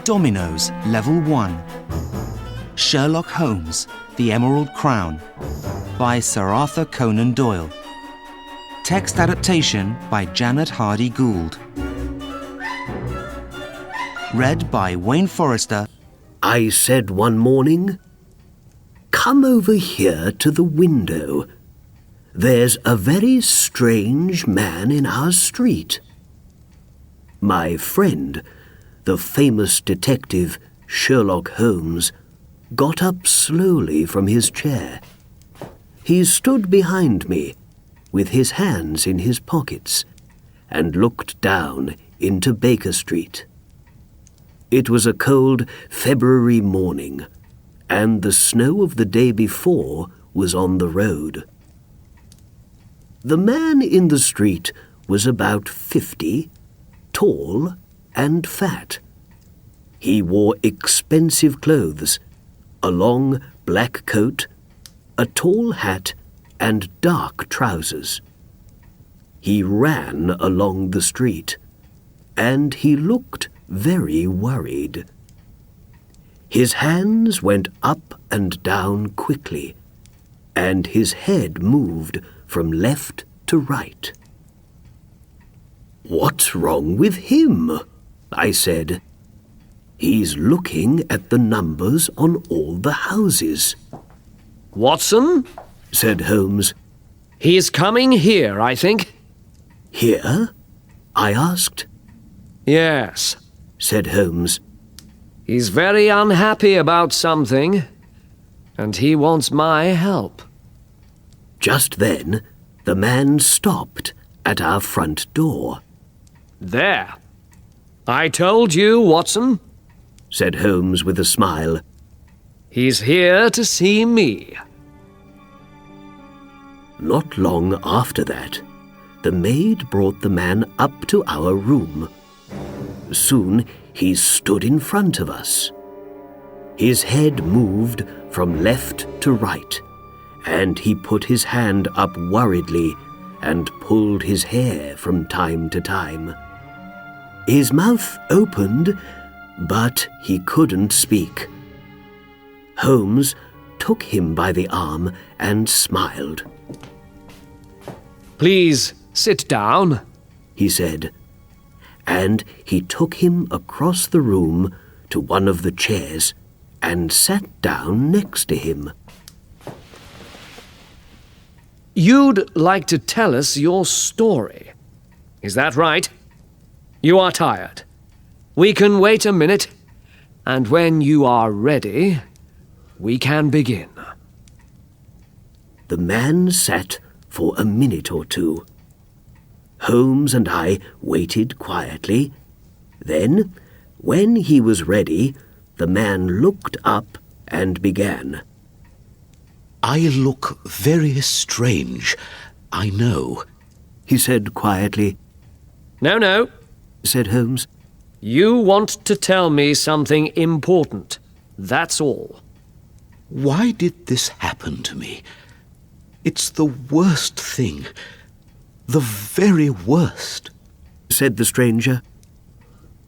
Dominoes, Level 1. Sherlock Holmes, The Emerald Crown, by Sir Arthur Conan Doyle. Text adaptation by Janet Hardy Gould. Read by Wayne Forrester. I said one morning, "Come over here to the window. There's a very strange man in our street." My friend, the famous detective Sherlock Holmes, got up slowly from his chair. He stood behind me, with his hands in his pockets, and looked down into Baker Street. It was a cold February morning, and the snow of the day before was on the road. The man in the street was about 50, tall and fat. He wore expensive clothes, a long black coat, a tall hat, and dark trousers. He ran along the street, and he looked very worried. His hands went up and down quickly, and his head moved from left to right. "What's wrong with him?" I said. "He's looking at the numbers on all the houses." "Watson?" said Holmes. "He's coming here, I think." "Here?" I asked. "Yes," said Holmes. "He's very unhappy about something, and he wants my help." Just then, the man stopped at our front door. "There. I told you, Watson," said Holmes with a smile. "He's here to see me." Not long after that, the maid brought the man up to our room. Soon he stood in front of us. His head moved from left to right, and he put his hand up worriedly and pulled his hair from time to time. His mouth opened, but he couldn't speak. Holmes took him by the arm and smiled. "Please sit down," he said, and he took him across the room to one of the chairs and sat down next to him. "You'd like to tell us your story. Is that right? You are tired. We can wait a minute, and when you are ready, we can begin." The man sat for a minute or two. Holmes and I waited quietly. Then, when he was ready, the man looked up and began. "I look very strange, I know," he said quietly. No, said Holmes. you want to tell me something important. That's all. "Why did this happen to me? It's the worst thing, the very worst," said the stranger.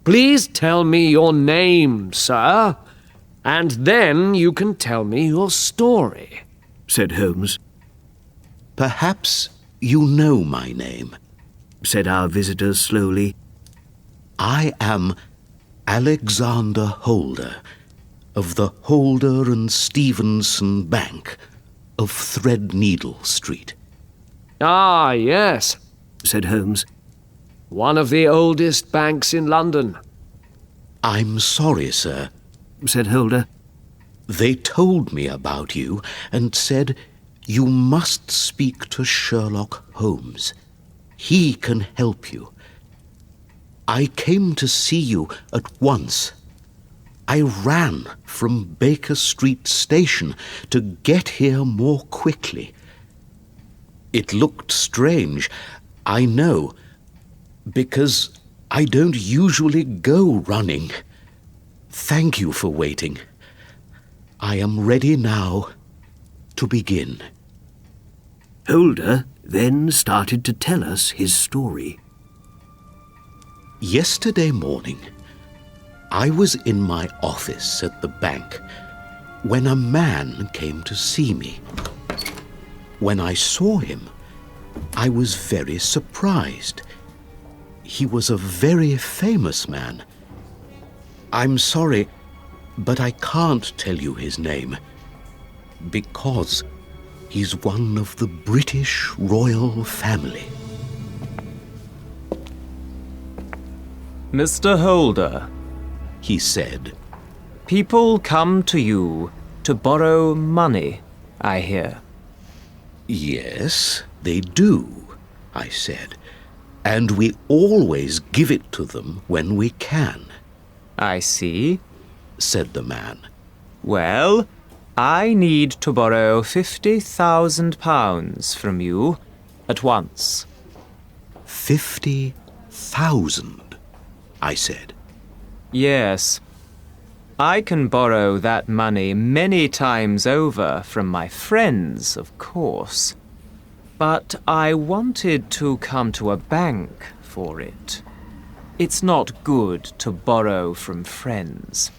Please tell me your name, sir, and then you can tell me your story," said Holmes. "Perhaps you know my name," said our visitor slowly. "I am Alexander Holder, of the Holder and Stevenson Bank of Threadneedle Street." "Ah, yes," said Holmes. "one of the oldest banks in London." "I'm sorry, sir. said Holder. They told me about you and said you must speak to Sherlock Holmes. He can help you. I came to see you at once. I ran from Baker Street Station to get here more quickly. It looked strange, I know, because I don't usually go running. Thank you for waiting. I am ready now to begin." Holder then started to tell us his story. Yesterday morning, I was in my office at the bank when a man came to see me. When I saw him, I was very surprised. He was a very famous man. I'm sorry, but I can't tell you his name, because he's one of the British royal family. Mr. Holder, He said, people come to you to borrow money, I hear. Yes, they do, I said, and we always give it to them when we can, I see. said the man. Well, I need to borrow £50,000 from you at once. 50,000, I said. Yes. I can borrow that money many times over from my friends, of course. But I wanted to come to a bank for it. It's not good to borrow from friends.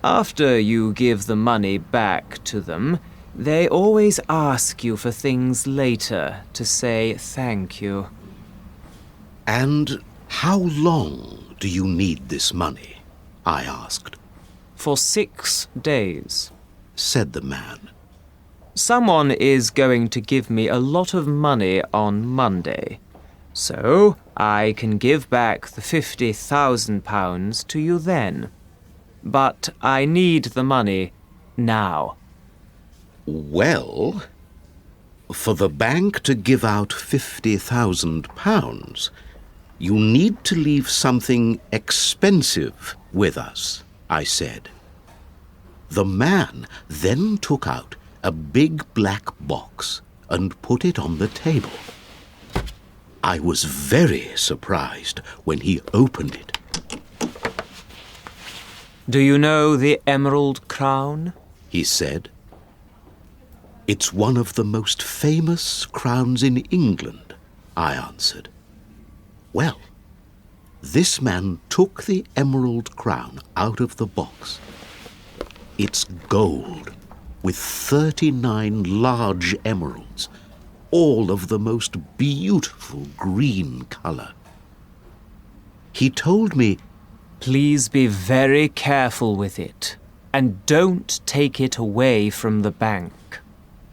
After you give the money back to them, they always ask you for things later to say thank you. And how long do you need this money? I asked. For 6 days. Said the man. Someone is going to give me a lot of money on Monday, so I can give back the £50,000 to you then. But I need the money now. Well, for the bank to give out £50,000, you need to leave something expensive with us, I said. The man then took out a big black box and put it on the table. I was very surprised when he opened it. Do you know the Emerald Crown? He said. It's one of the most famous crowns in England, I answered. Well, this man took the emerald crown out of the box. It's gold, with 39 large emeralds, all of the most beautiful green color. He told me, Please be very careful with it, and don't take it away from the bank.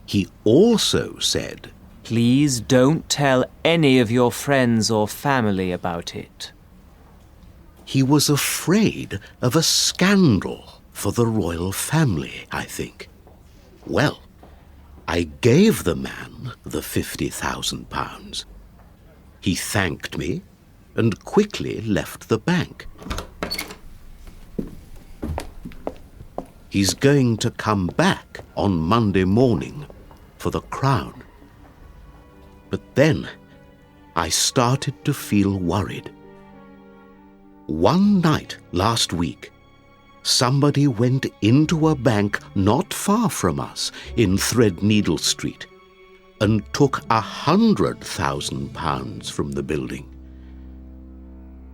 he also said, Please don't tell any of your friends or family about it. he was afraid of a scandal for the royal family, I think. Well, I gave the man the £50,000. He thanked me and quickly left the bank. He's going to come back on Monday morning for the crown. But then I started to feel worried. One night last week, somebody went into a bank not far from us in Threadneedle Street and took £100,000 from the building.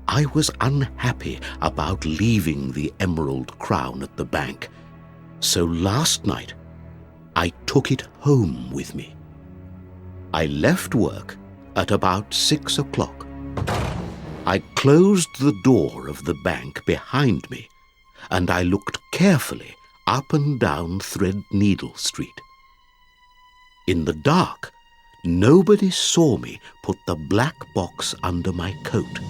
I was unhappy about leaving the emerald crown at the bank, so last night I took it home with me. I left work at about 6 o'clock. I closed the door of the bank behind me, and I looked carefully up and down Threadneedle Street. In the dark, nobody saw me put the black box under my coat.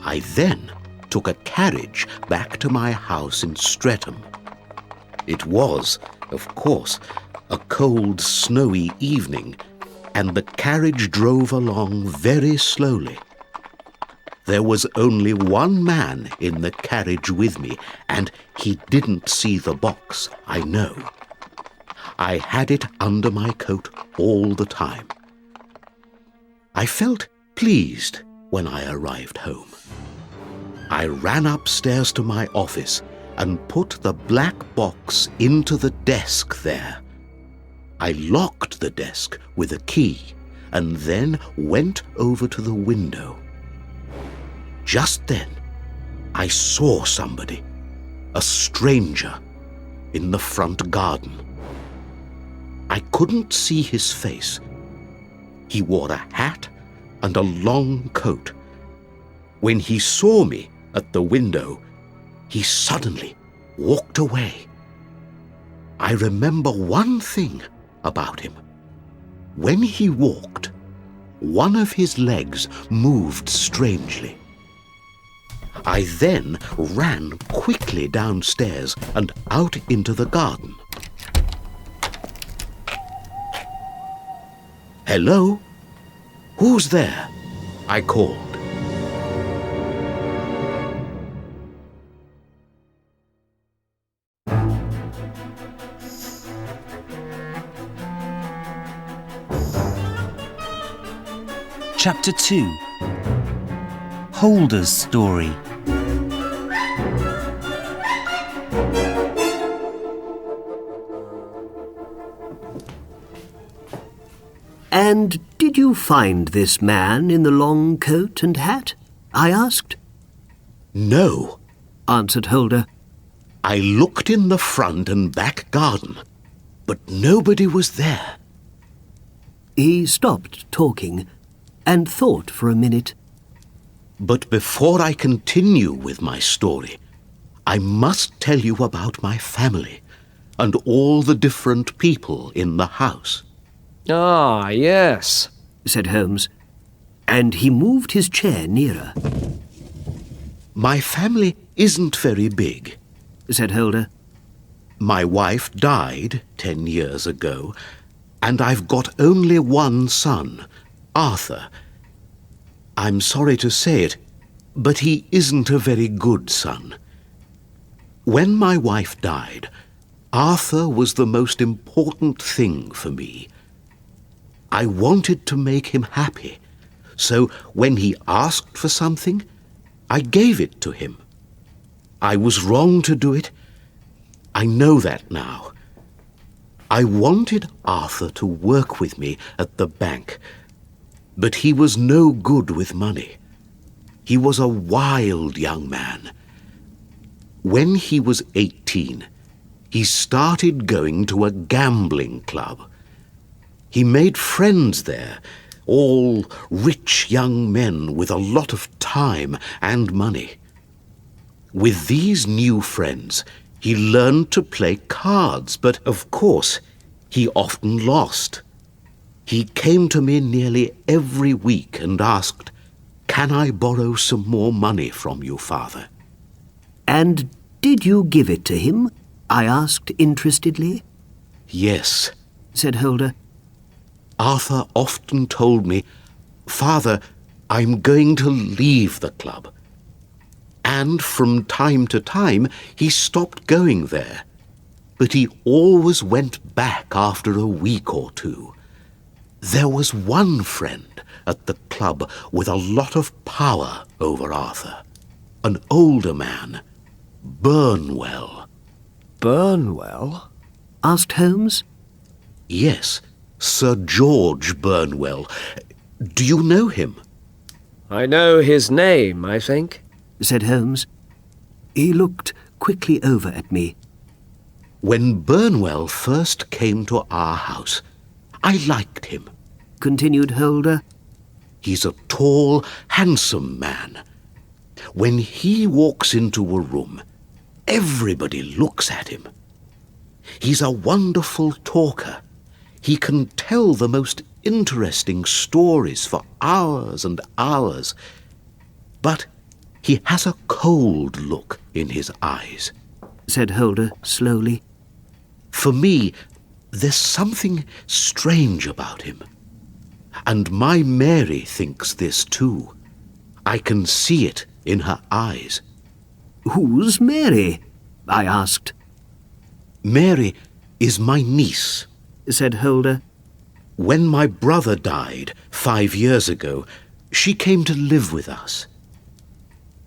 I then took a carriage back to my house in Streatham. It was, of course, a cold, snowy evening, and the carriage drove along very slowly. There was only one man in the carriage with me, and he didn't see the box, I know. I had it under my coat all the time. I felt pleased when I arrived home. I ran upstairs to my office and put the black box into the desk there. I locked the desk with a key and then went over to the window. Just then, I saw somebody, a stranger, in the front garden. I couldn't see his face. He wore a hat and a long coat. When he saw me at the window, he suddenly walked away. I remember one thing about him. When he walked, one of his legs moved strangely. I then ran quickly downstairs and out into the garden. "Hello? Who's there?" I called. Chapter 2. Holder's Story. "And did you find this man in the long coat and hat?" I asked. "No," answered Holder. "I looked in the front and back garden, but nobody was there." He stopped talking and thought for a minute. But before I continue with my story, I must tell you about my family and all the different people in the house. Ah, yes, said Holmes, and he moved his chair nearer. My family isn't very big, said Holder. My wife died 10 years ago, and I've got only one son, Arthur. I'm sorry to say it, but he isn't a very good son. When my wife died, Arthur was the most important thing for me. I wanted to make him happy, so when he asked for something, I gave it to him. I was wrong to do it. I know that now. I wanted Arthur to work with me at the bank, but he was no good with money. He was a wild young man. When he was 18, he started going to a gambling club. He made friends there, all rich young men with a lot of time and money. With these new friends, he learned to play cards, but of course, he often lost. He came to me nearly every week and asked, "Can I borrow some more money from you, Father?" "And did you give it to him?" I asked interestedly. "Yes," said Holder. "Arthur often told me, 'Father, I'm going to leave the club.' And from time to time, he stopped going there. But he always went back after a week or two. There was one friend at the club with a lot of power over Arthur. An older man, Burnwell." Burnwell? asked Holmes. "Yes, Sir George Burnwell. Do you know him?" I know his name, I think, said Holmes. He looked quickly over at me. "When Burnwell first came to our house, I liked him," continued Holder. "He's a tall, handsome man. When he walks into a room, everybody looks at him. He's a wonderful talker. He can tell the most interesting stories for hours and hours. But he has a cold look in his eyes," said Holder slowly. "For me, there's something strange about him. And my Mary thinks this too. I can see it in her eyes." "Who's Mary?" I asked. "Mary is my niece," said Holder. "When my brother died 5 years ago, she came to live with us.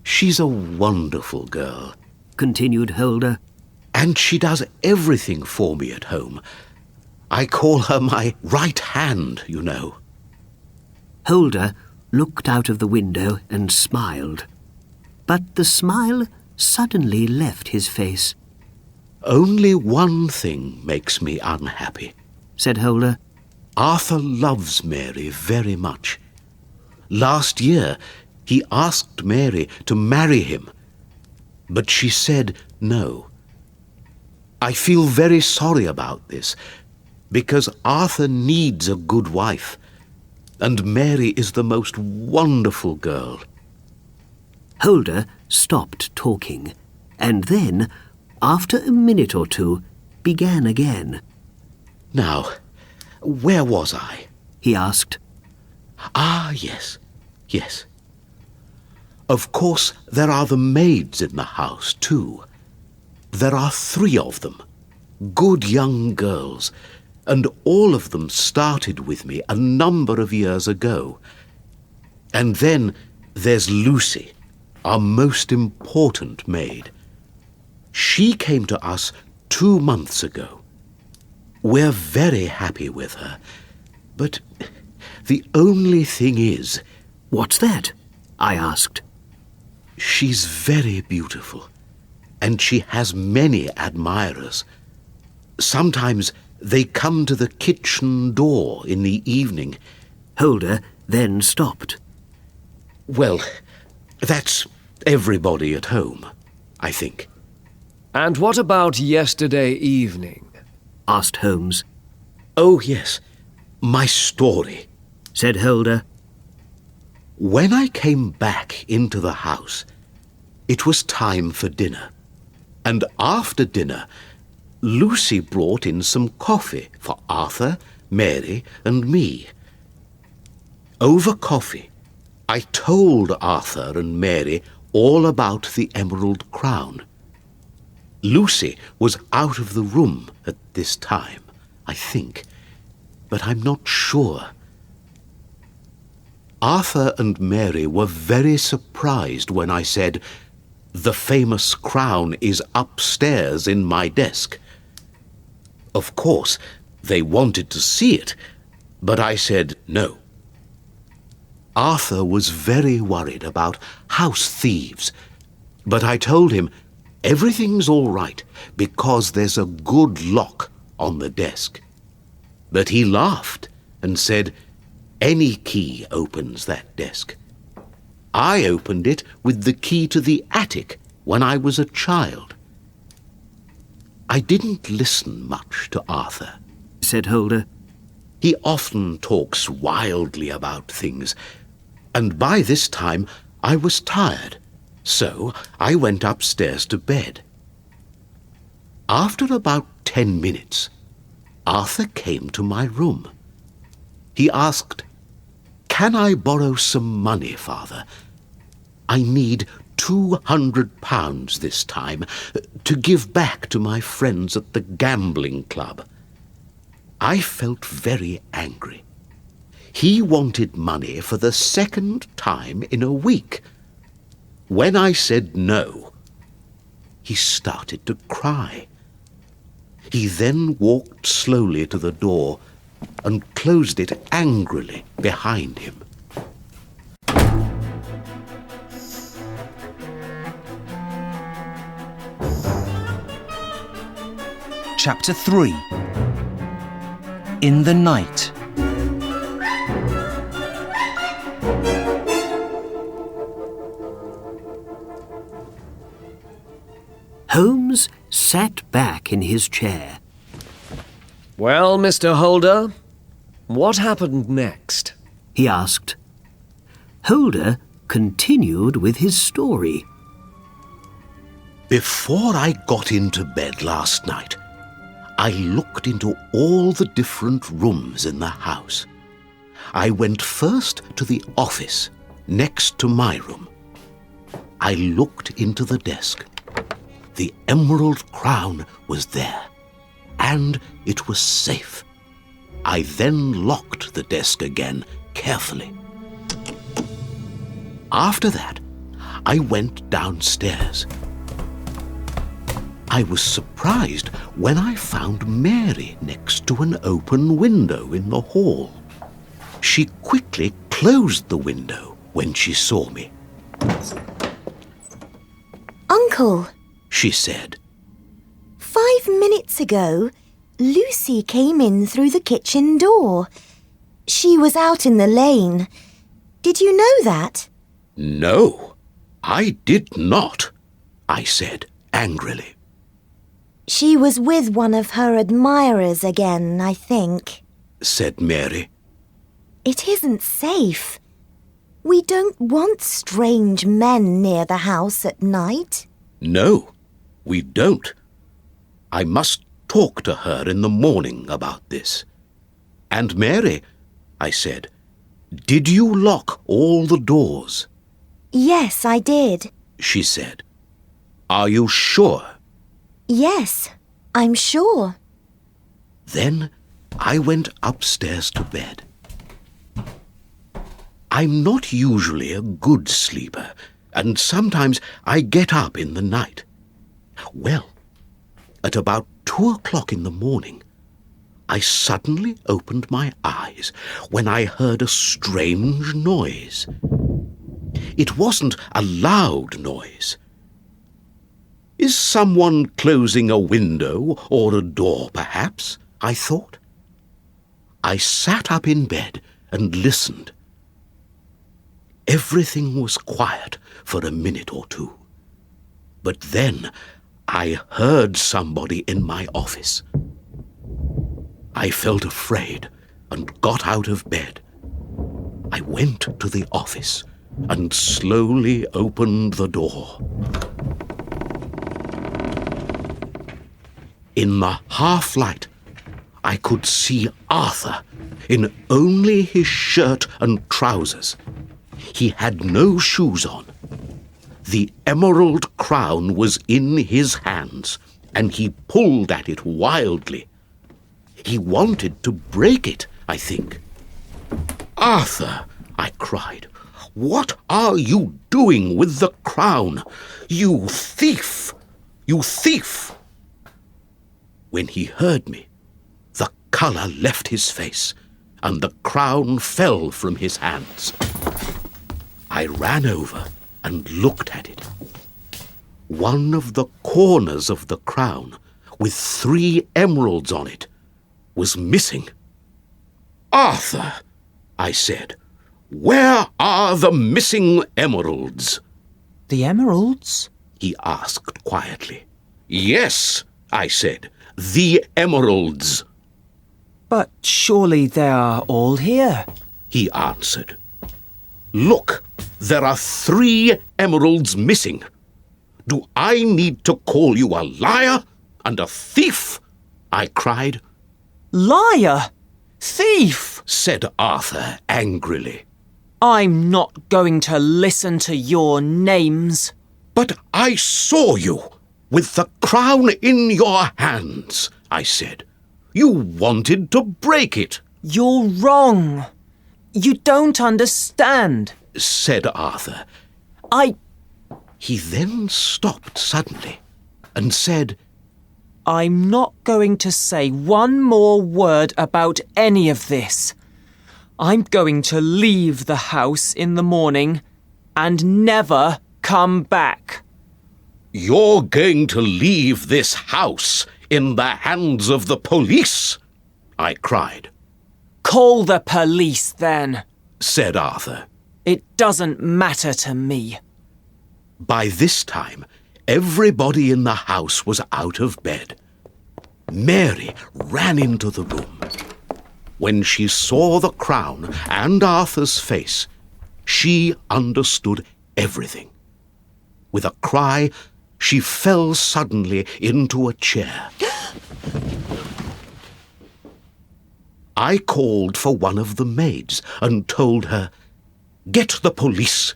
She's a wonderful girl, continued Holder. And she does everything for me at home. I call her my right hand, you know." Holder looked out of the window and smiled. But the smile suddenly left his face. Only one thing makes me unhappy, said Holder. Arthur loves Mary very much. Last year, he asked Mary to marry him, but she said no. I feel very sorry about this, because Arthur needs a good wife, and Mary is the most wonderful girl. Holder stopped talking, and then, after a minute or two, began again. Now, where was I? He asked. Ah, yes. Of course, there are the maids in the house, too. There are 3 of them, good young girls, and all of them started with me a number of years ago. And then there's Lucy, our most important maid. She came to us 2 months ago. We're very happy with her, but the only thing is... What's that? I asked. She's very beautiful, and she has many admirers. Sometimes they come to the kitchen door in the evening. Holder then stopped. Well, that's everybody at home, I think. And what about yesterday evening? Asked Holmes. Oh, yes, my story, said Holder. When I came back into the house, it was time for dinner. And after dinner, Lucy brought in some coffee for Arthur, Mary, and me. Over coffee, I told Arthur and Mary all about the Emerald Crown. Lucy was out of the room at this time, I think, but I'm not sure. Arthur and Mary were very surprised when I said, "The famous crown is upstairs in my desk." Of course, they wanted to see it, but I said no. Arthur was very worried about house thieves, but I told him everything's all right because there's a good lock on the desk. But he laughed and said, "Any key opens that desk. I opened it with the key to the attic when I was a child." I didn't listen much to Arthur, said Holder. He often talks wildly about things, and by this time I was tired, so I went upstairs to bed. After about 10 minutes, Arthur came to my room. He asked, "Can I borrow some money, Father? I need £200 this time to give back to my friends at the gambling club." I felt very angry. He wanted money for the 2nd time in a week. When I said no, he started to cry. He then walked slowly to the door and closed it angrily behind him. Chapter 3. In the Night. Holmes sat back in his chair. Well, Mr. Holder, what happened next? He asked. Holder continued with his story. Before I got into bed last night, I looked into all the different rooms in the house. I went first to the office, next to my room. I looked into the desk. The Emerald Crown was there, and it was safe. I then locked the desk again carefully. After that, I went downstairs. I was surprised when I found Mary next to an open window in the hall. She quickly closed the window when she saw me. Uncle, she said. 5 minutes ago, Lucy came in through the kitchen door. She was out in the lane. Did you know that? No, I did not, I said angrily. She was with one of her admirers again, I think, said Mary. It isn't safe. We don't want strange men near the house at night. No, we don't. I must talk to her in the morning about this. And Mary, I said, did you lock all the doors? Yes, I did. She said. Are you sure? Yes, I'm sure. Then I went upstairs to bed. I'm not usually a good sleeper, and sometimes I get up in the night. Well, at about 2 o'clock in the morning, I suddenly opened my eyes when I heard a strange noise. It wasn't a loud noise. Is someone closing a window or a door, perhaps? I thought. I sat up in bed and listened. Everything was quiet for a minute or two. But then I heard somebody in my office. I felt afraid and got out of bed. I went to the office and slowly opened the door. In the half-light, I could see Arthur in only his shirt and trousers. He had no shoes on. The emerald crown was in his hands, and he pulled at it wildly. He wanted to break it, I think. Arthur, I cried, what are you doing with the crown? You thief! You thief! When he heard me, the colour left his face, and the crown fell from his hands. I ran over and looked at it. One of the corners of the crown, with 3 emeralds on it, was missing. Arthur, I said, where are the missing emeralds? The emeralds? He asked quietly. Yes, I said, the emeralds. But surely they are all here. He answered. Look, there are 3 emeralds missing. Do I need to call you a liar and a thief? I cried. Liar! Thief! Said Arthur angrily. I'm not going to listen to your names. But I saw you with the crown in your hands, I said. You wanted to break it. You're wrong. You don't understand, said Arthur. He then stopped suddenly and said, I'm not going to say one more word about any of this. I'm going to leave the house in the morning and never come back. You're going to leave this house in the hands of the police? I cried. Call the police then, said Arthur. It doesn't matter to me. By this time, everybody in the house was out of bed. Mary ran into the room. When she saw the crown and Arthur's face, she understood everything. With a cry, she fell suddenly into a chair. I called for one of the maids and told her, "Get the police."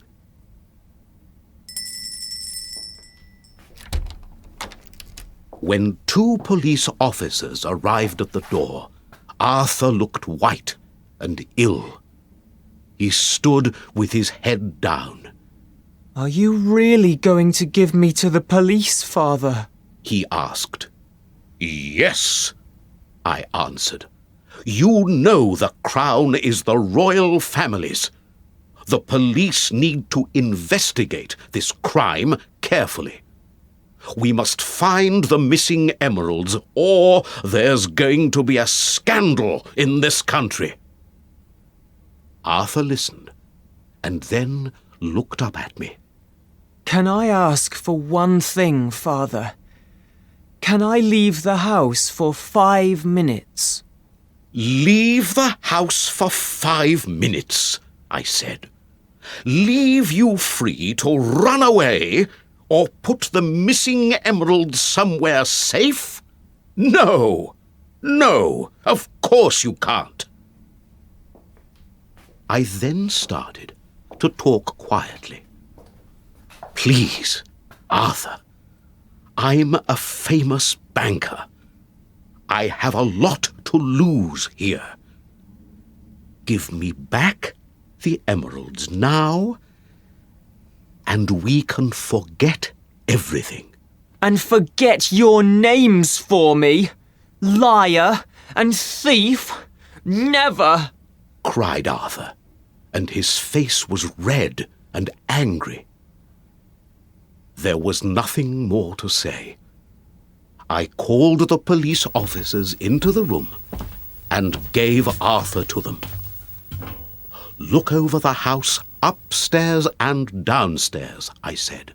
When 2 police officers arrived at the door, Arthur looked white and ill. He stood with his head down. Are you really going to give me to the police, Father? He asked. Yes, I answered. You know the crown is the royal family's. The police need to investigate this crime carefully. We must find the missing emeralds, or there's going to be a scandal in this country. Arthur listened, and then looked up at me. Can I ask for one thing, Father? Can I leave the house for 5 minutes? Leave the house for 5 minutes, I said. Leave you free to run away or put the missing emeralds somewhere safe? No, of course you can't. I then started to talk quietly. Please, Arthur, I'm a famous banker. I have a lot to lose here. Give me back the emeralds now, and we can forget everything. And forget your names for me, liar and thief? Never! Cried Arthur, and his face was red and angry. There was nothing more to say. I called the police officers into the room and gave Arthur to them. Look over the house upstairs and downstairs, I said.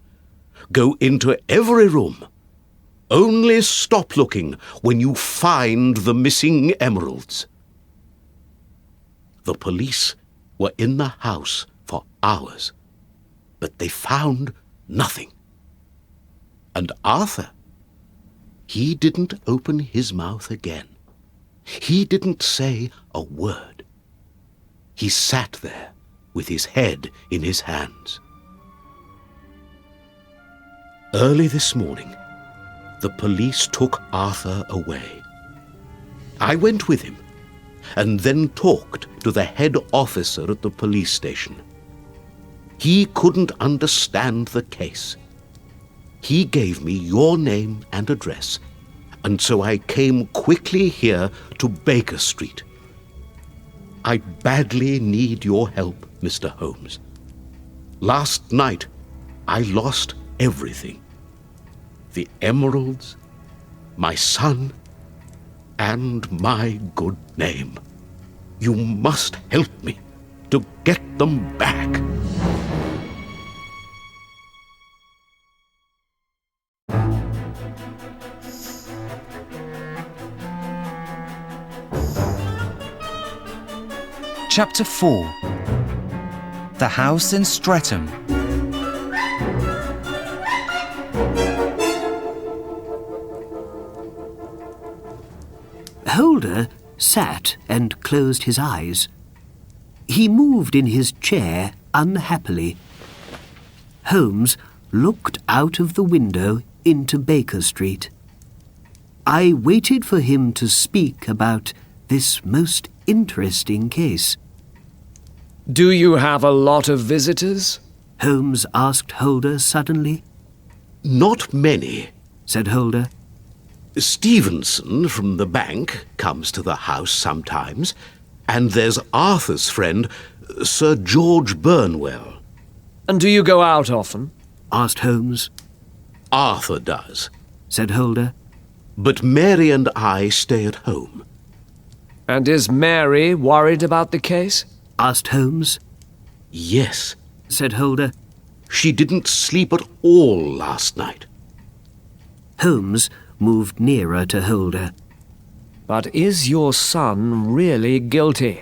Go into every room. Only stop looking when you find the missing emeralds. The police were in the house for hours, but they found nothing. And Arthur, he didn't open his mouth again. He didn't say a word. He sat there with his head in his hands. Early this morning, the police took Arthur away. I went with him and then talked to the head officer at the police station. He couldn't understand the case. He gave me your name and address, and so I came quickly here to Baker Street. I badly need your help, Mr. Holmes. Last night, I lost everything. The emeralds, my son, and my good name. You must help me to get them back. Chapter 4. The House in Streatham. Holder sat and closed his eyes. He moved in his chair unhappily. Holmes looked out of the window into Baker Street. I waited for him to speak about this most interesting case. Do you have a lot of visitors? Holmes asked Holder suddenly. Not many, said Holder. Stevenson from the bank comes to the house sometimes, and there's Arthur's friend, Sir George Burnwell. And do you go out often? Asked Holmes. Arthur does, said Holder. but Mary and I stay at home. And is Mary worried about the case? Asked Holmes. Yes, Said Holder. she didn't sleep at all last night. Holmes moved nearer to Holder. But is your son really guilty?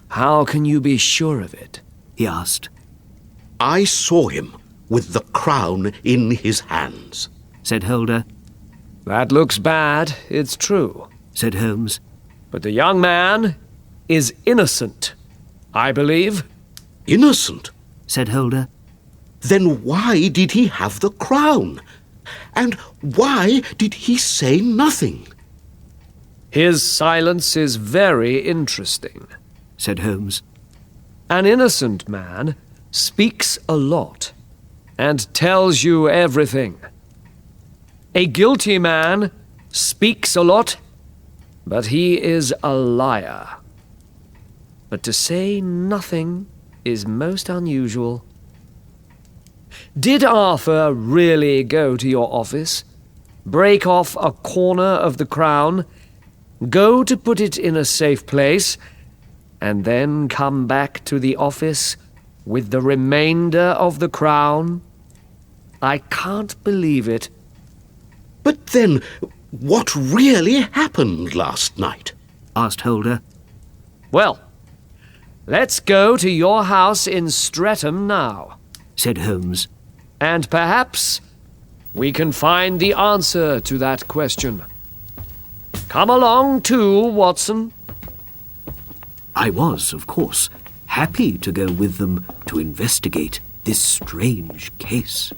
How can you be sure of it? He asked. I saw him with the crown in his hands. Said Holder. That looks bad, it's true. Said Holmes. But the young man is innocent, I believe. Innocent? Said Holder. Then why did he have the crown? And why did he say nothing? His silence is very interesting. Said Holmes. An innocent man speaks a lot and tells you everything. A guilty man speaks a lot, but he is a liar. But to say nothing is most unusual. Did Arthur really go to your office, break off a corner of the crown, go to put it in a safe place, and then come back to the office with the remainder of the crown? I can't believe it. But then, what really happened last night? asked Holder. Well, let's go to your house in Streatham now, said Holmes. and perhaps we can find the answer to that question. Come along too, Watson. I was, of course, happy to go with them to investigate this strange case.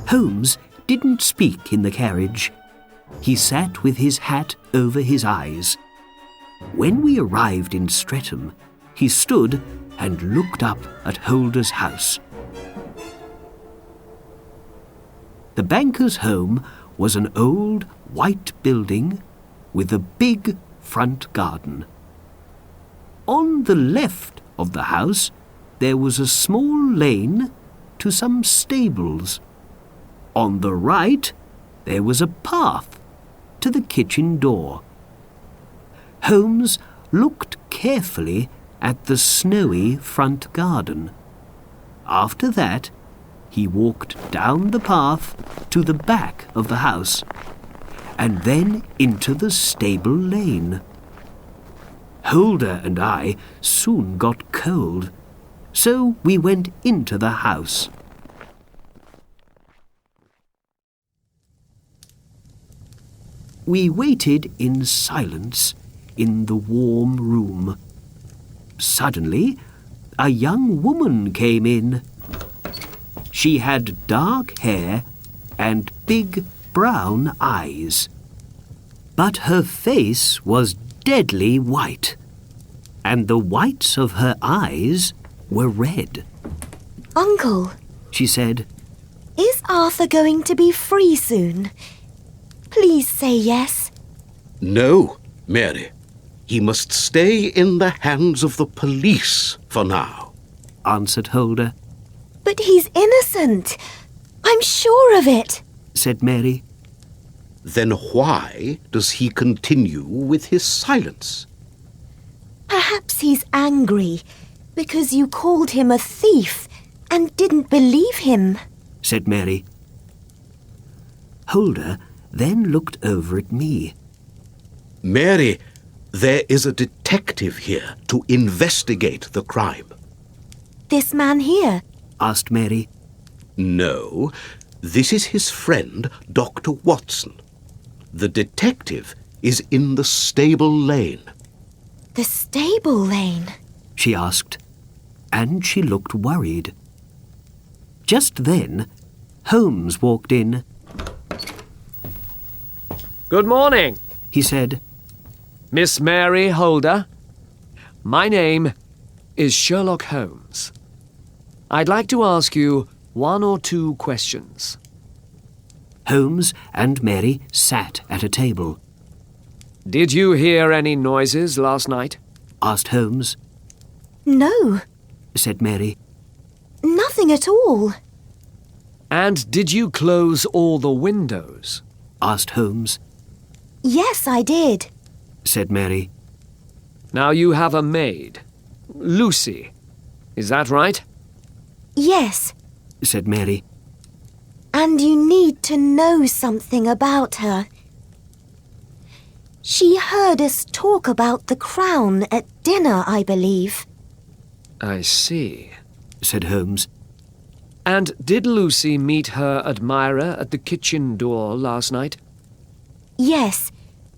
Holmes didn't speak in the carriage. He sat with his hat over his eyes. When we arrived in Streatham, he stood and looked up at Holder's house. The banker's home was an old white building with a big front garden. On the left of the house, there was a small lane to some stables. On the right, there was a path to the kitchen door. Holmes looked carefully at the snowy front garden. After that, he walked down the path to the back of the house, and then into the stable lane. Holder and I soon got cold, so we went into the house. We waited in silence in the warm room. Suddenly, a young woman came in. She had dark hair and big brown eyes. But her face was deadly white, and the whites of her eyes were red. Uncle, She said, is Arthur going to be free soon? Please say yes. No, Mary. He must stay in the hands of the police for now. answered Holder, But he's innocent. I'm sure of it. said Mary. Then why does he continue with his silence? Perhaps he's angry because you called him a thief and didn't believe him. said Mary. Holder then looked over at me. Mary, there is a detective here to investigate the crime. This man here. asked Mary. No, this is his friend, Dr. Watson. The detective is in the stable lane. The stable lane. She asked, and she looked worried. Just then, Holmes walked in. Good morning, He said, Miss Mary Holder. My name is Sherlock Holmes. I'd like to ask you one or two questions. Holmes and Mary sat at a table. Did you hear any noises last night? asked Holmes, No, said Mary. nothing at all. And did you close all the windows? asked Holmes, Yes, I did. said Mary. Now you have a maid, Lucy. Is that right? Yes, said Mary. and you need to know something about her. She heard us talk about the crown at dinner, I believe. I see. said Holmes. And did Lucy meet her admirer at the kitchen door last night? Yes,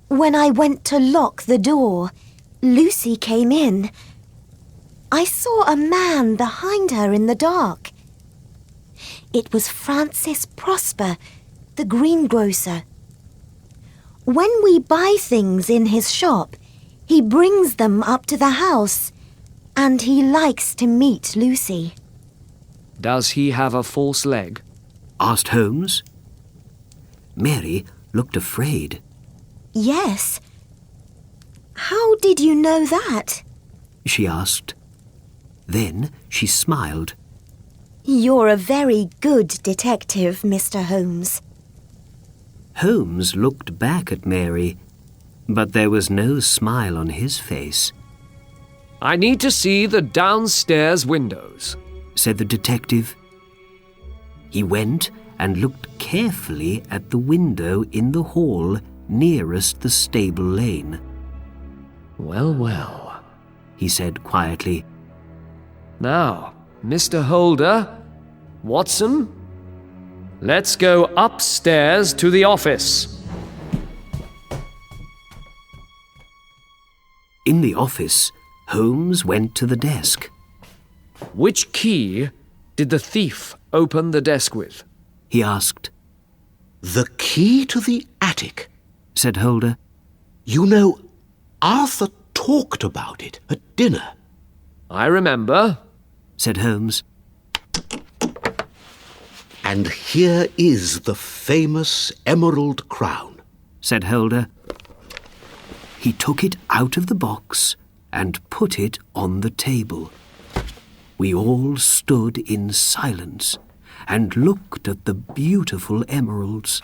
when I went to lock the door, Lucy came in. I saw a man behind her in the dark. It was Francis Prosper, the greengrocer. When we buy things in his shop, he brings them up to the house, and he likes to meet Lucy. Does he have a false leg? asked Holmes. Mary looked afraid. Yes. How did you know that? she asked. Then she smiled. You're a very good detective, Mr. Holmes. Holmes looked back at Mary, but there was no smile on his face. I need to see the downstairs windows, said the detective. He went and looked carefully at the window in the hall nearest the stable lane. Well, well, he said quietly. Now, Mr. Holder, Watson, let's go upstairs to the office. In the office, Holmes went to the desk. Which key did the thief open the desk with? He asked. The key to the attic, said Holder. You know, Arthur talked about it at dinner. I remember, said Holmes. And here is the famous emerald crown, said Holder. He took it out of the box and put it on the table. We all stood in silence and looked at the beautiful emeralds.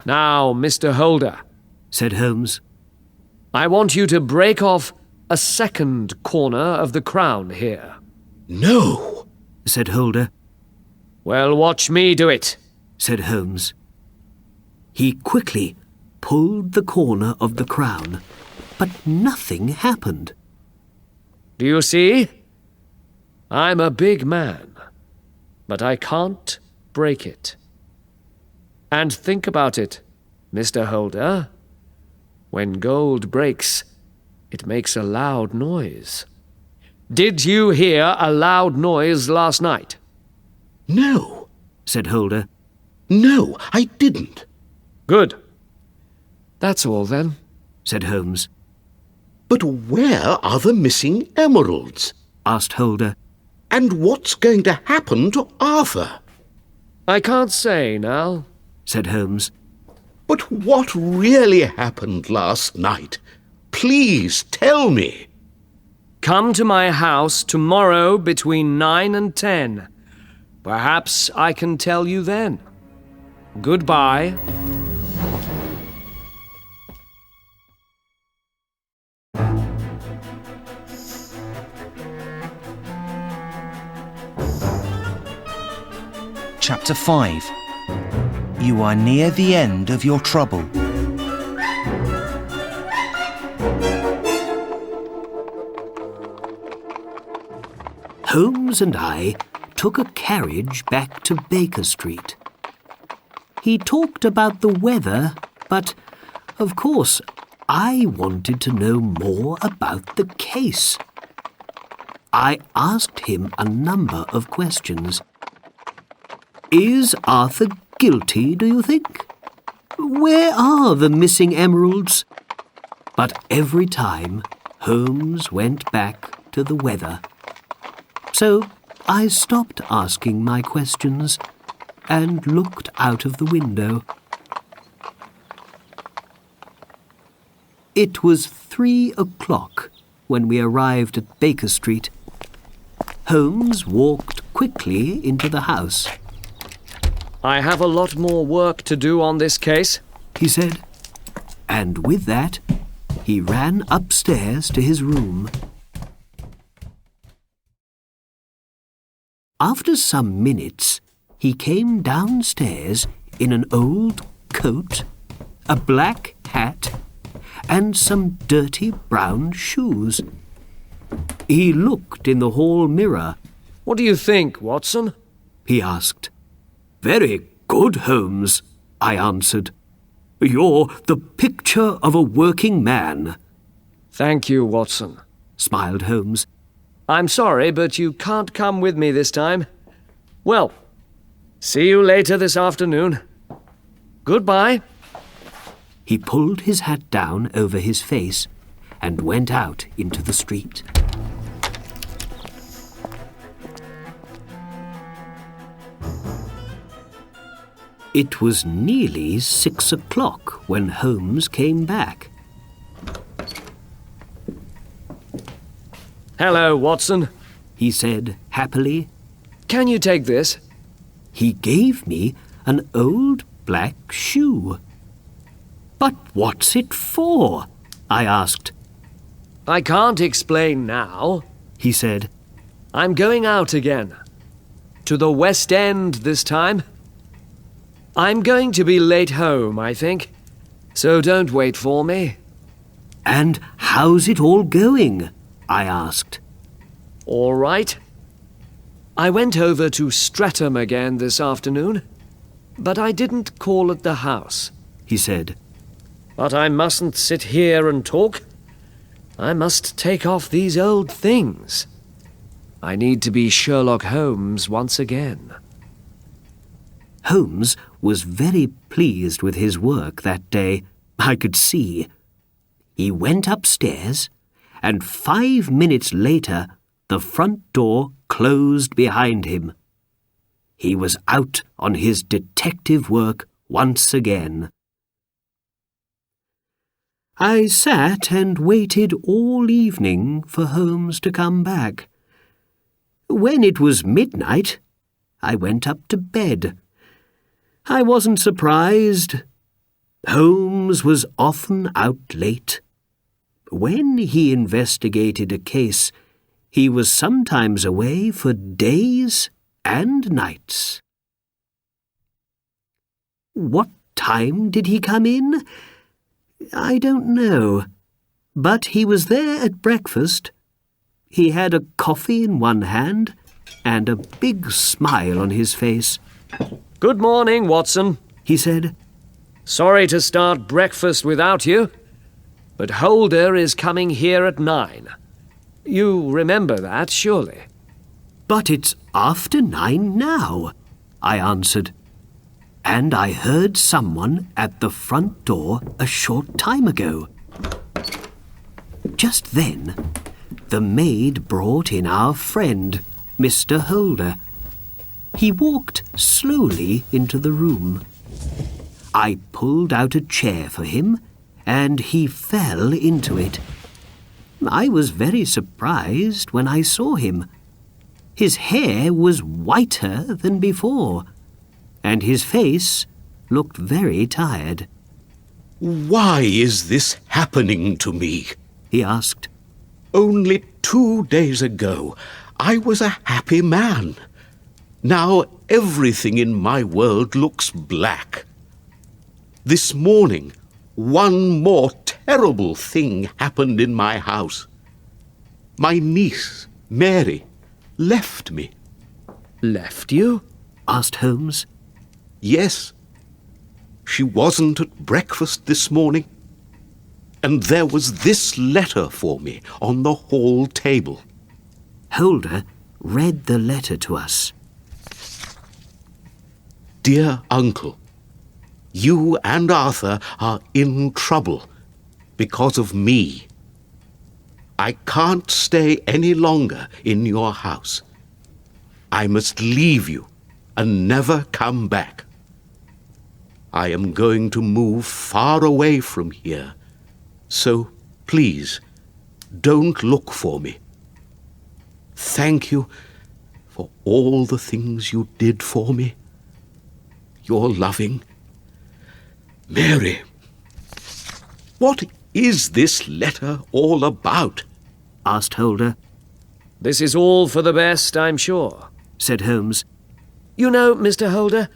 Now, Mr. Holder, said Holmes, I want you to break off a second corner of the crown here. No, said Holder. Well, watch me do it, said Holmes. He quickly pulled the corner of the crown, but nothing happened. Do you see? I'm a big man, but I can't break it. And think about it, Mr. Holder. When gold breaks, it makes a loud noise. Did you hear a loud noise last night? No, said Holder. No, I didn't. Good. That's all then, said Holmes. But where are the missing emeralds? Asked Holder. And what's going to happen to Arthur? I can't say now, said Holmes. But what really happened last night? Please tell me. Come to my house tomorrow between 9 and 10. Perhaps I can tell you then. Goodbye. Chapter 5. You are near the end of your trouble. Holmes and I took a carriage back to Baker Street. He talked about the weather, but, of course, I wanted to know more about the case. I asked him a number of questions. Is Arthur guilty, do you think? Where are the missing emeralds? But every time, Holmes went back to the weather. So I stopped asking my questions and looked out of the window. It was 3 o'clock when we arrived at Baker Street. Holmes walked quickly into the house. I have a lot more work to do on this case, he said. And with that, he ran upstairs to his room. After some minutes, he came downstairs in an old coat, a black hat, and some dirty brown shoes. He looked in the hall mirror. What do you think, Watson? He asked. Very good, Holmes, I answered. You're the picture of a working man. Thank you, Watson, smiled Holmes. I'm sorry, but you can't come with me this time. Well, see you later this afternoon. Goodbye. He pulled his hat down over his face and went out into the street. It was nearly 6 o'clock when Holmes came back. Hello, Watson. he said happily. Can you take this? He gave me an old black shoe. But what's it for? I asked. I can't explain now, He said. I'm going out again. To the West End this time. I'm going to be late home, I think. So don't wait for me. And how's it all going? I asked. All right. I went over to Streatham again this afternoon, but I didn't call at the house. He said. But I mustn't sit here and talk. I must take off these old things. I need to be Sherlock Holmes once again. Holmes was very pleased with his work that day, I could see. He went upstairs, and 5 minutes later the front door closed behind him. He was out on his detective work once again. I sat and waited all evening for Holmes to come back. When it was midnight, I went up to bed. I wasn't surprised. Holmes was often out late. When he investigated a case, he was sometimes away for days and nights. What time did he come in? I don't know, but he was there at breakfast. He had a coffee in one hand and a big smile on his face. Good morning, Watson, he said. Sorry to start breakfast without you, but Holder is coming here at 9. You remember that, surely? But it's after 9 now, I answered. And I heard someone at the front door a short time ago. Just then, the maid brought in our friend, Mr. Holder. He walked slowly into the room. I pulled out a chair for him, and he fell into it. I was very surprised when I saw him. His hair was whiter than before, and his face looked very tired. Why is this happening to me? He asked. Only 2 days ago, I was a happy man. Now everything in my world looks black. This morning, one more terrible thing happened in my house. My niece, Mary, left me. Left you? Asked Holmes. Yes, she wasn't at breakfast this morning. And there was this letter for me on the hall table. Holder read the letter to us. Dear Uncle, you and Arthur are in trouble because of me. I can't stay any longer in your house. I must leave you and never come back. I am going to move far away from here, so please don't look for me. Thank you for all the things you did for me. Your loving Mary. What is this letter all about? Asked Holder. This is all for the best, I'm sure, Said Holmes. You know, Mr. Holder,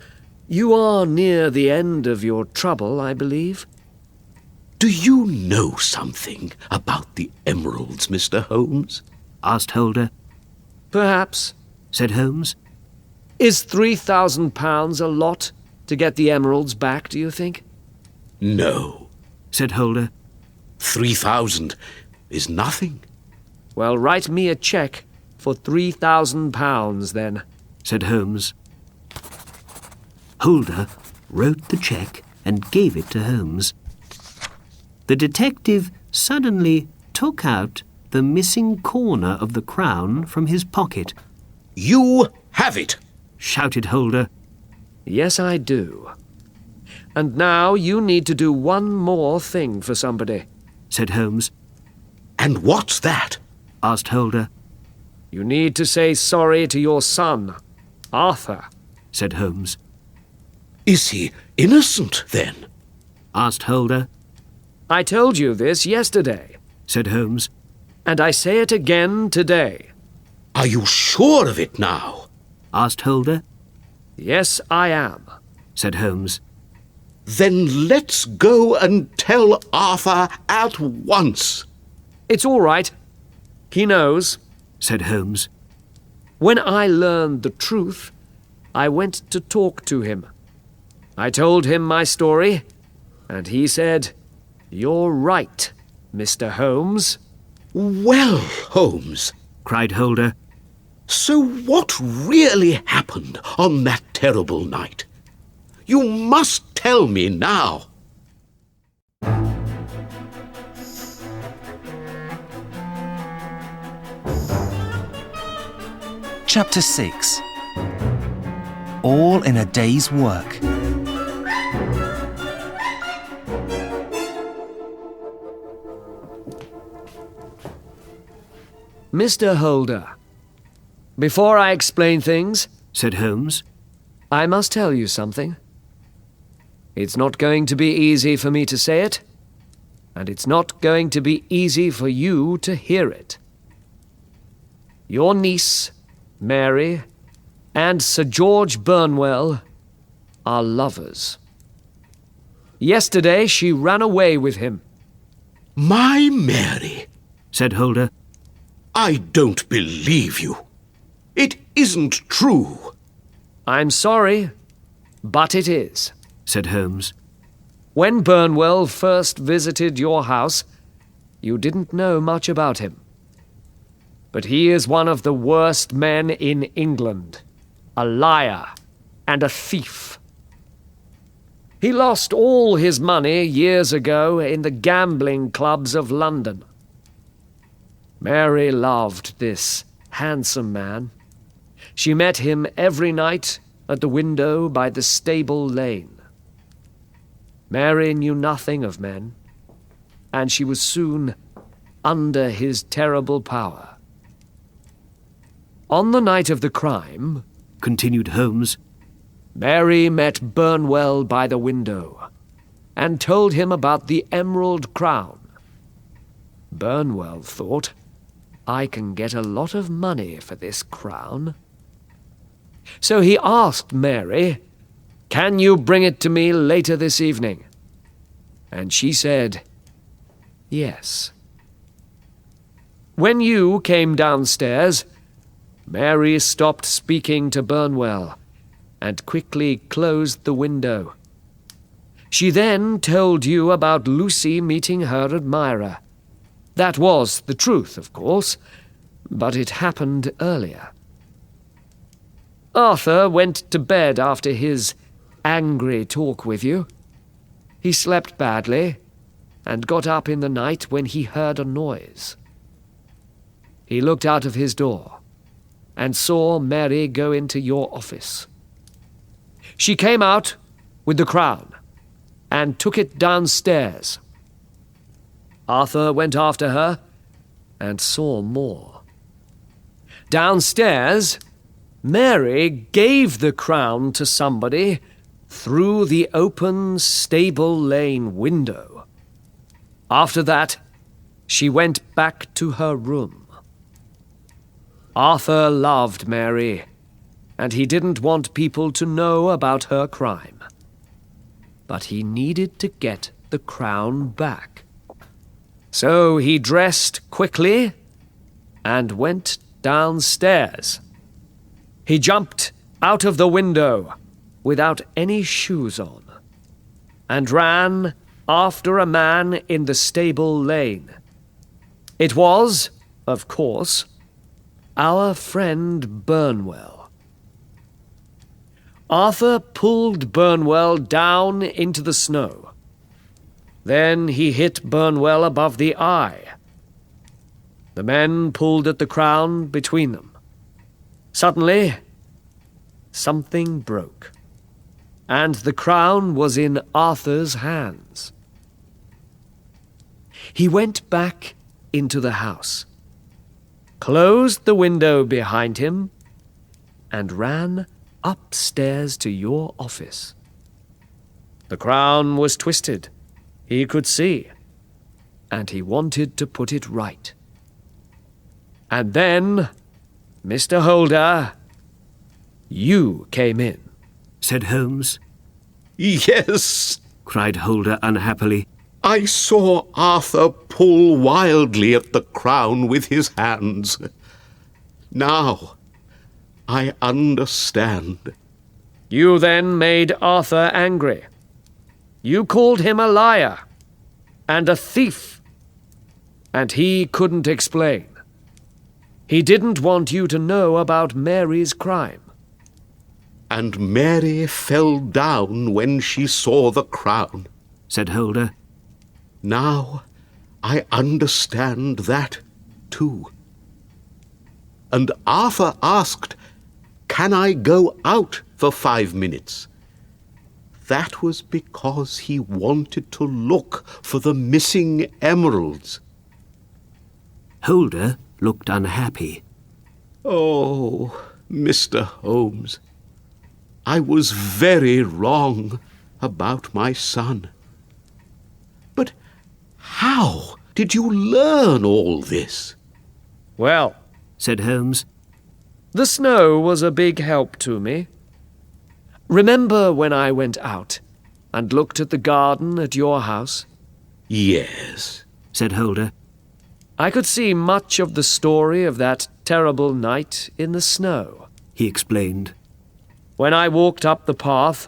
you are near the end of your trouble, I believe. Do you know something about the emeralds, Mr. Holmes? Asked Holder. Perhaps. Said Holmes. Is £3,000 a lot to get the emeralds back, do you think? No. Said Holder. 3,000 is nothing. Well, write me a cheque for £3,000 then. Said Holmes. Holder wrote the cheque and gave it to Holmes. The detective suddenly took out the missing corner of the crown from his pocket. You have it! Shouted Holder. Yes, I do. And now you need to do one more thing for somebody. Said Holmes. And what's that? asked Holder. You need to say sorry to your son, Arthur, said Holmes. Is he innocent, then? Asked Holder. I told you this yesterday, said Holmes. and I say it again today. Are you sure of it now? Asked Holder. Yes, I am. Said Holmes. Then let's go and tell Arthur at once. It's all right. He knows. Said Holmes. When I learned the truth, I went to talk to him. I told him my story, and he said, "You're right, Mr. Holmes." Well, Holmes, cried Holder. so what really happened on that terrible night? You must tell me now. Chapter 6. All in a day's work. Mr. Holder, before I explain things, Said Holmes. I must tell you something. It's not going to be easy for me to say it, and it's not going to be easy for you to hear it. Your niece, Mary, and Sir George Burnwell are lovers. Yesterday she ran away with him. My Mary, Said Holder. I don't believe you. It isn't true. I'm sorry, but it is. Said Holmes. When Burnwell first visited your house, you didn't know much about him. But he is one of the worst men in England, a liar and a thief. He lost all his money years ago in the gambling clubs of London. Mary loved this handsome man. She met him every night at the window by the stable lane. Mary knew nothing of men, and she was soon under his terrible power. On the night of the crime, Continued Holmes. Mary met Burnwell by the window and told him about the Emerald Crown. Burnwell thought, I can get a lot of money for this crown. So he asked Mary, "Can you bring it to me later this evening?" And she said, "Yes." When you came downstairs, Mary stopped speaking to Burnwell and quickly closed the window. She then told you about Lucy meeting her admirer. That was the truth, of course, but it happened earlier. Arthur went to bed after his angry talk with you. He slept badly and got up in the night when he heard a noise. He looked out of his door and saw Mary go into your office. She came out with the crown and took it downstairs. Arthur went after her and saw more. Downstairs, Mary gave the crown to somebody through the open stable lane window. After that, she went back to her room. Arthur loved Mary, and he didn't want people to know about her crime. But he needed to get the crown back. So he dressed quickly and went downstairs. He jumped out of the window without any shoes on and ran after a man in the stable lane. It was, of course, our friend Burnwell. Arthur pulled Burnwell down into the snow. Then he hit Burnwell above the eye. The men pulled at the crown between them. Suddenly, something broke, and the crown was in Arthur's hands. He went back into the house. closed the window behind him, and ran upstairs to your office. The crown was twisted, he could see, and he wanted to put it right. And then, Mr. Holder, you came in, said Holmes. Yes, Cried Holder unhappily. I saw Arthur pull wildly at the crown with his hands. Now, I understand. You then made Arthur angry. You called him a liar and a thief, and he couldn't explain. He didn't want you to know about Mary's crime. And Mary fell down when she saw the crown, said Holder. Now I understand that too. And Arthur asked, "Can I go out for 5 minutes?" That was because he wanted to look for the missing emeralds. Holder looked unhappy. Oh, Mr. Holmes, I was very wrong about my son. But how did you learn all this? Well, said Holmes. the snow was a big help to me. Remember when I went out and looked at the garden at your house? Yes, said Holder. I could see much of the story of that terrible night in the snow, he explained. When I walked up the path,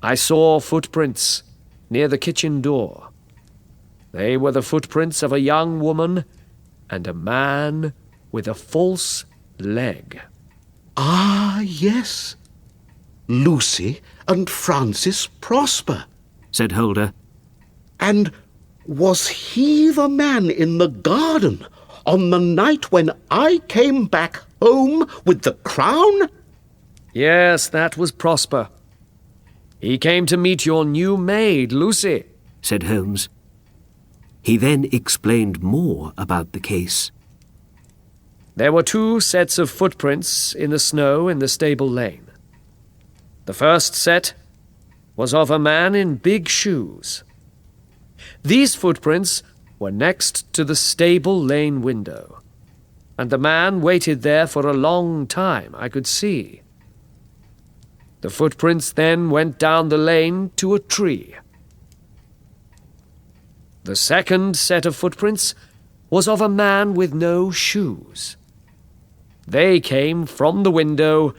I saw footprints near the kitchen door. They were the footprints of a young woman and a man with a false leg. Ah, yes. Lucy and Francis Prosper, said Holder. And was he the man in the garden on the night when I came back home with the crown? Yes, that was Prosper. He came to meet your new maid, Lucy, said Holmes. He then explained more about the case. There were 2 sets of footprints in the snow in the stable lane. The first set was of a man in big shoes. These footprints were next to the stable lane window, and the man waited there for a long time, I could see. The footprints then went down the lane to a tree. The second set of footprints was of a man with no shoes. They came from the window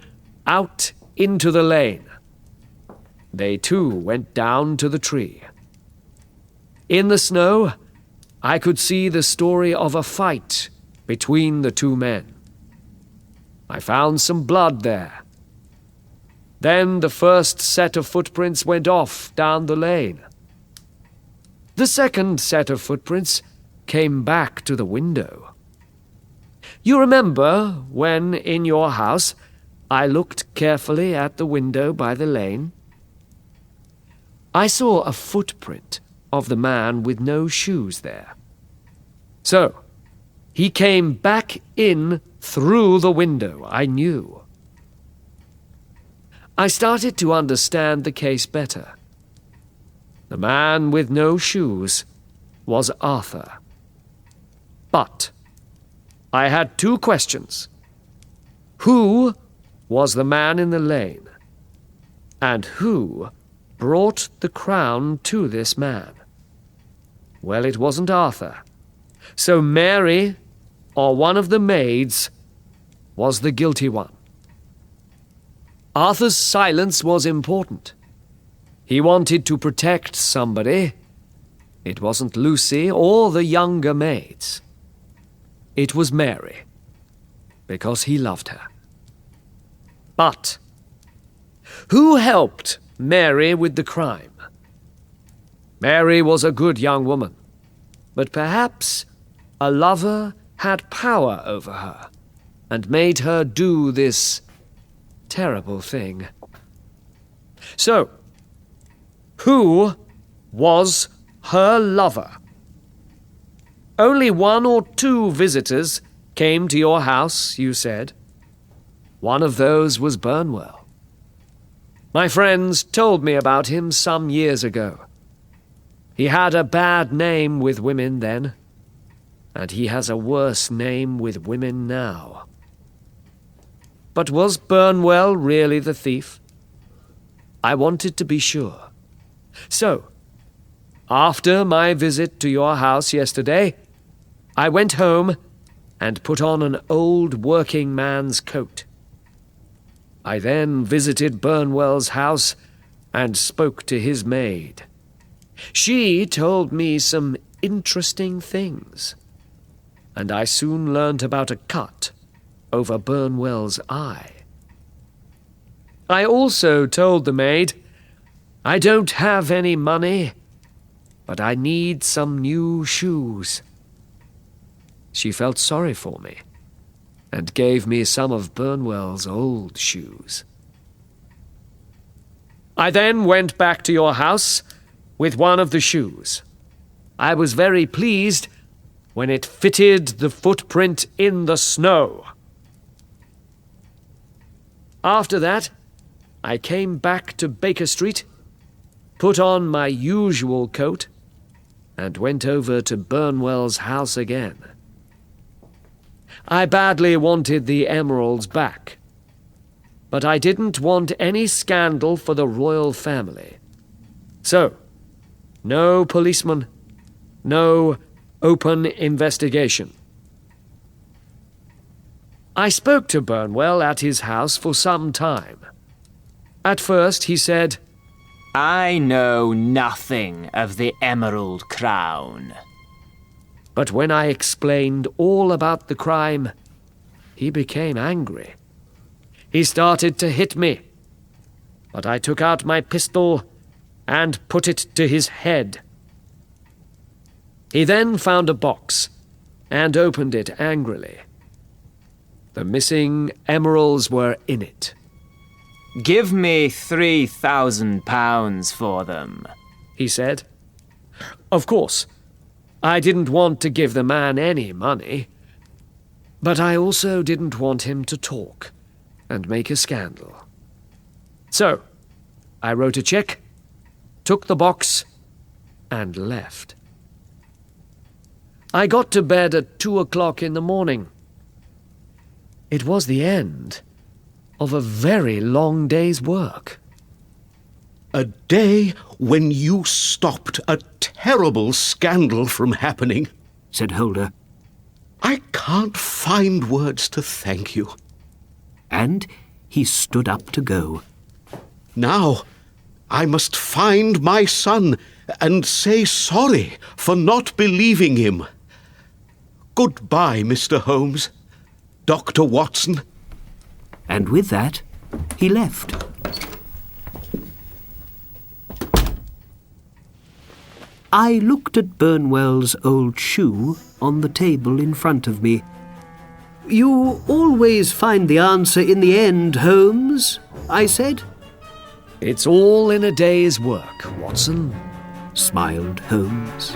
out into the lane. They too went down to the tree. In the snow, I could see the story of a fight between the 2 men. I found some blood there. Then the first set of footprints went off down the lane. The second set of footprints came back to the window. You remember when, in your house, I looked carefully at the window by the lane? I saw a footprint of the man with no shoes there. So, he came back in through the window, I knew. I started to understand the case better. The man with no shoes was Arthur. But I had 2 questions. Who was the man in the lane? And who brought the crown to this man? Well, it wasn't Arthur. So Mary, or one of the maids, was the guilty one. Arthur's silence was important. He wanted to protect somebody. It wasn't Lucy or the younger maids. It was Mary, because he loved her. But who helped Mary with the crime? Mary was a good young woman, but perhaps a lover had power over her and made her do this terrible thing. So, who was her lover? Only 1 or 2 visitors came to your house, you said. One of those was Burnwell. My friends told me about him some years ago. He had a bad name with women then, and he has a worse name with women now. But was Burnwell really the thief? I wanted to be sure. So, after my visit to your house yesterday, I went home and put on an old working man's coat. I then visited Burnwell's house and spoke to his maid. She told me some interesting things, and I soon learnt about a cut over Burnwell's eye. I also told the maid, I don't have any money, but I need some new shoes. She felt sorry for me and gave me some of Burnwell's old shoes. I then went back to your house with one of the shoes. I was very pleased when it fitted the footprint in the snow. After that, I came back to Baker Street, put on my usual coat, and went over to Burnwell's house again. I badly wanted the emeralds back, but I didn't want any scandal for the royal family. So, no policeman, no open investigation. I spoke to Burnwell at his house for some time. At first he said, I know nothing of the Emerald Crown. But when I explained all about the crime, he became angry. He started to hit me, but I took out my pistol and put it to his head. He then found a box and opened it angrily. The missing emeralds were in it. Give me £3,000 for them, he said. Of course, I didn't want to give the man any money, but I also didn't want him to talk and make a scandal. So, I wrote a check, took the box, and left. I got to bed at 2 o'clock in the morning. It was the end of a very long day's work. A day when you stopped a terrible scandal from happening, said Holder. I can't find words to thank you. And he stood up to go. Now, I must find my son and say sorry for not believing him. Goodbye, Mr. Holmes. Dr. Watson. And with that, he left. I looked at Burnwell's old shoe on the table in front of me. You always find the answer in the end, Holmes, I said. It's all in a day's work, Watson, smiled Holmes.